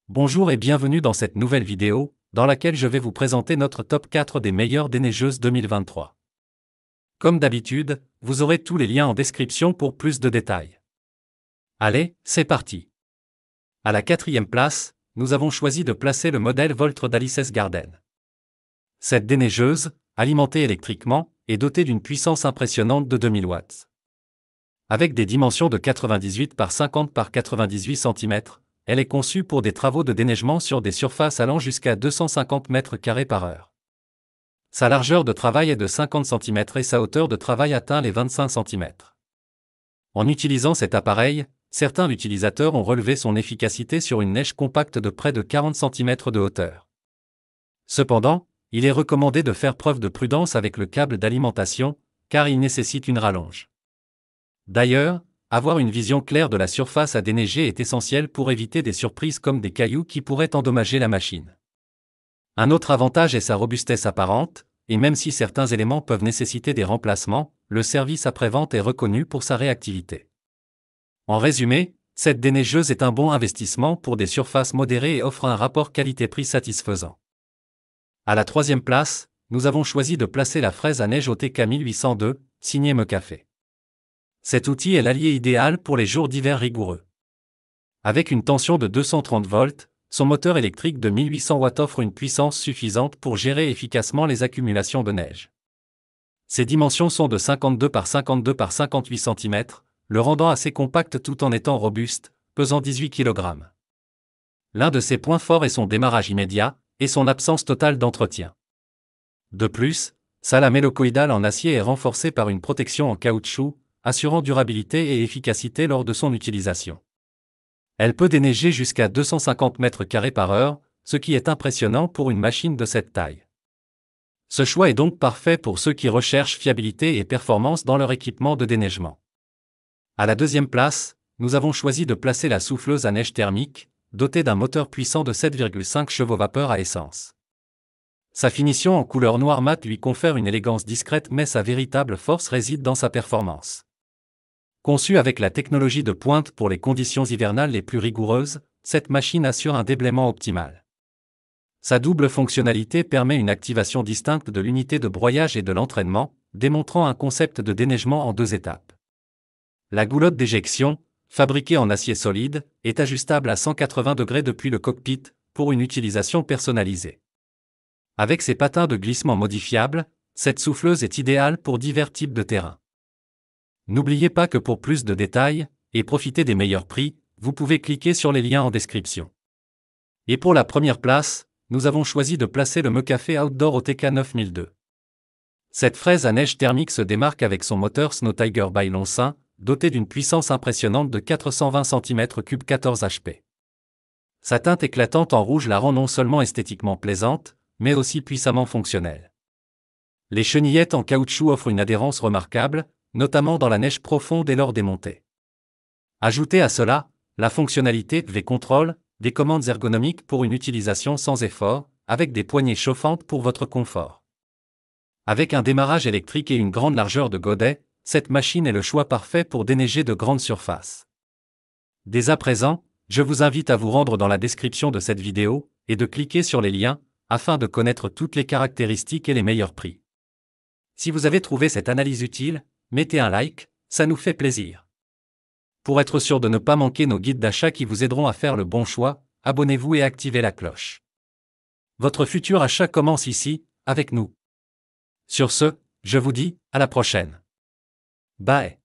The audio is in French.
Bonjour et bienvenue dans cette nouvelle vidéo, dans laquelle je vais vous présenter notre top 4 des meilleures déneigeuses 2023. Comme d'habitude, vous aurez tous les liens en description pour plus de détails. Allez, c'est parti. À la 4e place, nous avons choisi de placer le modèle Voltre d'Alices Garden. Cette déneigeuse, alimentée électriquement, est dotée d'une puissance impressionnante de 2000 watts. Avec des dimensions de 98 par 50 par 98 cm, elle est conçue pour des travaux de déneigement sur des surfaces allant jusqu'à 250 m² par heure. Sa largeur de travail est de 50 cm et sa hauteur de travail atteint les 25 cm. En utilisant cet appareil, certains utilisateurs ont relevé son efficacité sur une neige compacte de près de 40 cm de hauteur. Cependant, il est recommandé de faire preuve de prudence avec le câble d'alimentation, car il nécessite une rallonge. D'ailleurs, avoir une vision claire de la surface à déneiger est essentiel pour éviter des surprises comme des cailloux qui pourraient endommager la machine. Un autre avantage est sa robustesse apparente, et même si certains éléments peuvent nécessiter des remplacements, le service après-vente est reconnu pour sa réactivité. En résumé, cette déneigeuse est un bon investissement pour des surfaces modérées et offre un rapport qualité-prix satisfaisant. À la 3e place, nous avons choisi de placer la fraise à neige OTK 1802, signée McAfee. Cet outil est l'allié idéal pour les jours d'hiver rigoureux. Avec une tension de 230 volts, son moteur électrique de 1800 watts offre une puissance suffisante pour gérer efficacement les accumulations de neige. Ses dimensions sont de 52 par 52 par 58 cm, le rendant assez compact tout en étant robuste, pesant 18 kg. L'un de ses points forts est son démarrage immédiat et son absence totale d'entretien. De plus, sa lame hélicoïdale en acier est renforcée par une protection en caoutchouc, assurant durabilité et efficacité lors de son utilisation. Elle peut déneiger jusqu'à 250 m² par heure, ce qui est impressionnant pour une machine de cette taille. Ce choix est donc parfait pour ceux qui recherchent fiabilité et performance dans leur équipement de déneigement. À la 2e place, nous avons choisi de placer la souffleuse à neige thermique, dotée d'un moteur puissant de 7,5 chevaux vapeur à essence. Sa finition en couleur noir mat lui confère une élégance discrète, mais sa véritable force réside dans sa performance. Conçue avec la technologie de pointe pour les conditions hivernales les plus rigoureuses, cette machine assure un déblaiement optimal. Sa double fonctionnalité permet une activation distincte de l'unité de broyage et de l'entraînement, démontrant un concept de déneigement en 2 étapes. La goulotte d'éjection, fabriquée en acier solide, est ajustable à 180 degrés depuis le cockpit, pour une utilisation personnalisée. Avec ses patins de glissement modifiables, cette souffleuse est idéale pour divers types de terrains. N'oubliez pas que pour plus de détails, et profiter des meilleurs prix, vous pouvez cliquer sur les liens en description. Et pour la première place, nous avons choisi de placer le McAfee Outdoor OTK 9002. Cette fraise à neige thermique se démarque avec son moteur Snow Tiger by Lonsin, doté d'une puissance impressionnante de 420 cm3 14 HP. Sa teinte éclatante en rouge la rend non seulement esthétiquement plaisante, mais aussi puissamment fonctionnelle. Les chenillettes en caoutchouc offrent une adhérence remarquable, notamment dans la neige profonde et lors des montées. Ajoutez à cela, la fonctionnalité V-Control, des commandes ergonomiques pour une utilisation sans effort, avec des poignées chauffantes pour votre confort. Avec un démarrage électrique et une grande largeur de godet, cette machine est le choix parfait pour déneiger de grandes surfaces. Dès à présent, je vous invite à vous rendre dans la description de cette vidéo, et de cliquer sur les liens, afin de connaître toutes les caractéristiques et les meilleurs prix. Si vous avez trouvé cette analyse utile, mettez un like, ça nous fait plaisir. Pour être sûr de ne pas manquer nos guides d'achat qui vous aideront à faire le bon choix, abonnez-vous et activez la cloche. Votre futur achat commence ici, avec nous. Sur ce, je vous dis, à la prochaine. Bye.